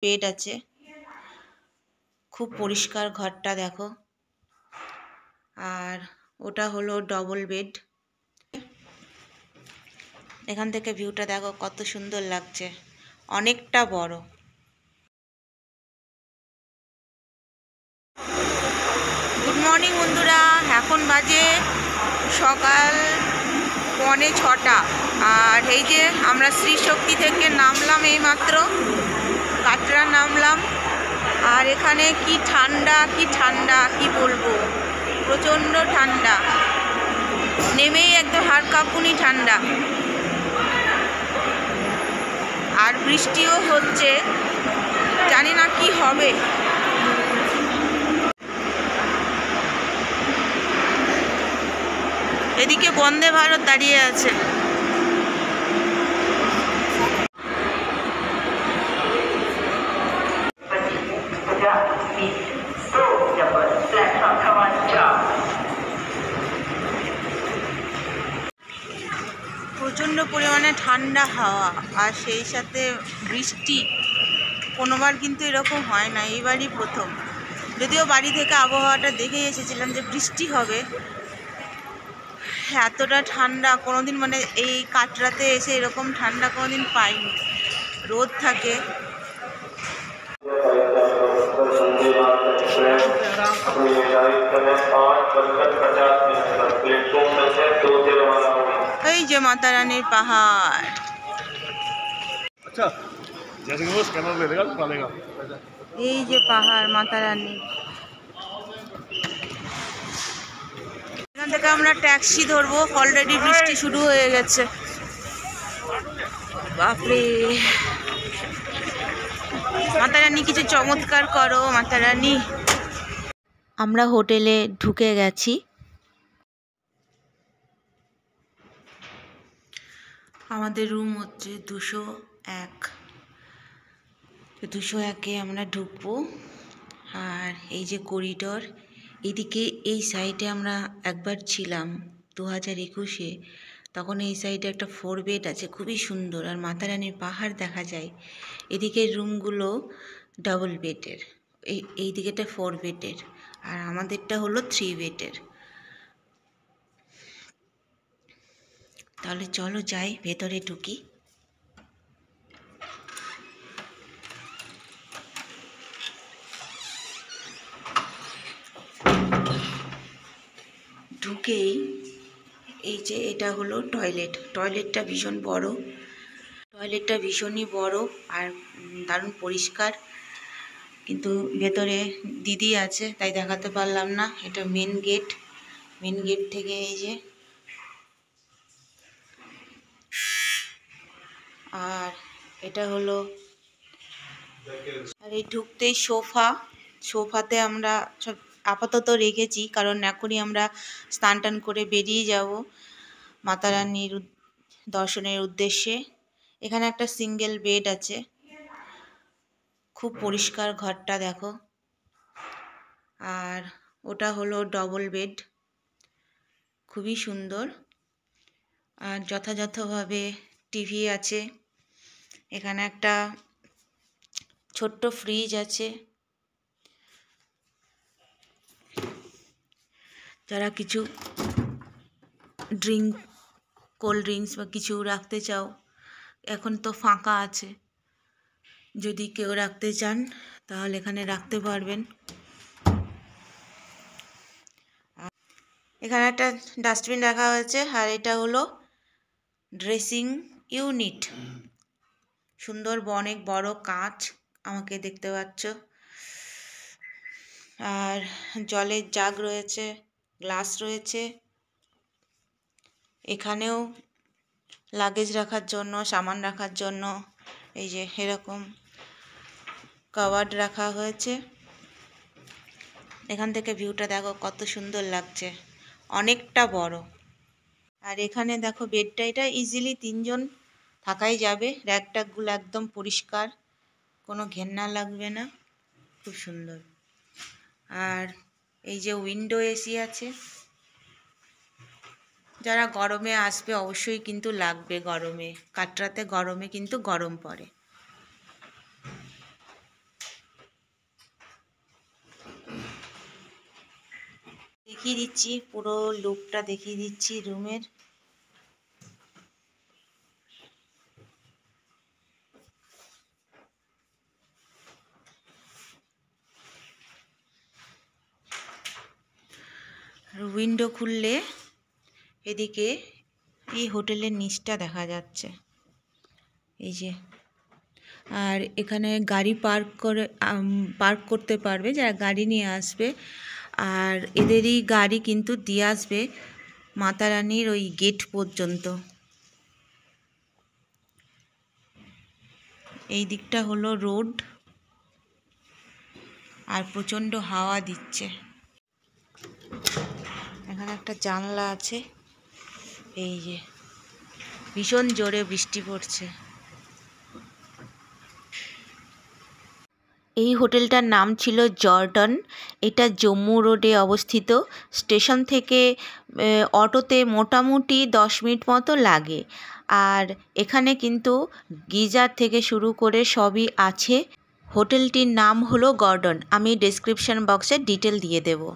Bed আছে, খুব পরিষ্কার ঘরটা দেখো। আর ওটা হলো ডবল বেড। এখান থেকে ভিউটা দেখো কত সুন্দর লাগছে, অনেকটা বড়। গুড মর্নিং বন্ধুরা, এখন বাজে সকাল 6:45। আর এই যে আমরা শ্রীশক্তি থেকে নামলাম, এইমাত্র কাটরা নামলাম। আর এখানে কি ঠান্ডা কি বলবো, প্রচণ্ড ঠান্ডা, নেমেই একদম হাড় কাঁপুনি ঠান্ডা। আর বৃষ্টিও হচ্ছে, জানি না কি হবে। এদিকে বন্দে ভারত দাঁড়িয়ে আছে। প্রচণ্ড পরিমাণে ঠান্ডা হাওয়া আর সেই সাথে বৃষ্টি। কোনোবার কিন্তু এরকম হয় না, এইবারই প্রথম। যদিও বাড়ি থেকে আবহাওয়াটা দেখে এসেছিলাম যে বৃষ্টি হবে, এতটা ঠান্ডা কোনোদিন, মানে এই কাটরাতে এসে এরকম ঠান্ডা কোনোদিন পাইনি। রোদ থাকে। এই যে মাতা রানীর পাহাড়। এই যে পাহাড় মাতা রানী। এখান থেকে আমরা ট্যাক্সি ধরবো, অলরেডি বৃষ্টি শুরু হয়ে গেছে। বাপরে, মাতা রানী কিছু চমৎকার করো মাতা রানী। আমরা হোটেলে ঢুকে গেছি। আমাদের রুম হচ্ছে 201। 201-এ আমরা ঢুকবো। আর এই যে করিডর, এদিকে এই সাইডে আমরা একবার ছিলাম 2021-এ, তখন এই সাইডে একটা 4 বেড আছে, খুবই সুন্দর। আর মাতা রানীর পাহাড় দেখা যায়। এদিকের রুমগুলো ডাবল বেডের, এই দিকেটা 4 বেডের, আর আমাদেরটা হলো 3 বেডের। তাহলে চলো যাই, ভেতরে ঢুকি। ঢুকেই এই যে এটা হলো টয়লেট। টয়লেটটা ভীষণ বড়, টয়লেটটা ভীষণই বড় আর দারুণ পরিষ্কার। কিন্তু ভেতরে দিদি আছে তাই দেখাতে পারলাম না। এটা মেন গেট। মেন গেট থেকে এই যে, আর এটা হলো, আর এই ঢুকতেই সোফাতে আমরা সব আপাতত রেখেছি, কারণ এখনই আমরা স্নান টান করে বেরিয়ে যাব মাতা রানীর দর্শনের উদ্দেশ্যে। এখানে একটা সিঙ্গেল বেড আছে, খুব পরিষ্কার ঘরটা দেখো। আর ওটা হলো ডবল বেড, খুবই সুন্দর। আর যথাযথভাবে টিভি আছে। এখানে একটা ছোট্ট ফ্রিজ আছে, যারা কিছু কোল্ড ড্রিঙ্কস বা কিছু রাখতে চাও, এখন তো ফাঁকা আছে। যদি কেউ রাখতে চান তাহলে এখানে রাখতে পারবেন। এখানে একটা ডাস্টবিন রাখা হয়েছে। আর এটা হলো ড্রেসিং ইউনিট। সুন্দর, অনেক বড় কাঁচ আমাকে দেখতে পাচ্ছ। আর জলের জাগ রয়েছে, গ্লাস রয়েছে। এখানেও লাগেজ রাখার জন্য, সামান রাখার জন্য এই যে এরকম কাভার্ড রাখা হয়েছে। এখান থেকে ভিউটা দেখো কত সুন্দর লাগছে, অনেকটা বড়। আর এখানে দেখো বেডটা, এটা ইজিলি 3 জন থাকাই যাবে। র্যাক ট্যাকগুলো একদম পরিষ্কার, কোনো ঘেন্না লাগবে না, খুব সুন্দর। আর এই যে উইন্ডো এসি আছে, যারা গরমে আসবে অবশ্যই কিন্তু লাগবে। গরমে, কাটরাতে গরমে কিন্তু গরম পড়ে। দেখিয়ে দিচ্ছি, পুরো লুকটা দেখিয়ে দিচ্ছি রুমের। উইন্ডো খুললে এদিকে এই হোটেলের নিচটা দেখা যাচ্ছে, এই যে। আর এখানে গাড়ি পার্ক করতে পারবে যারা গাড়ি নিয়ে আসবে। আর এদেরই গাড়ি কিন্তু দিয়ে আসবে মাতা রানীর ওই গেট পর্যন্ত। এই দিকটা হলো রোড, আর প্রচণ্ড হাওয়া দিচ্ছে। এখানে একটা জানলা আছে, এই যে ভীষণ জোরে বৃষ্টি পড়ছে। এই হোটেলটার নাম ছিল জর্ডন। এটা জম্মু রোডে অবস্থিত। স্টেশন থেকে অটোতে মোটামুটি 10 মিনিট মতো লাগে। আর এখানে কিন্তু গিজার থেকে শুরু করে সবই আছে। হোটেলটির নাম হলো গর্ডন। আমি ডেসক্রিপশন বক্সে ডিটেল দিয়ে দেবো।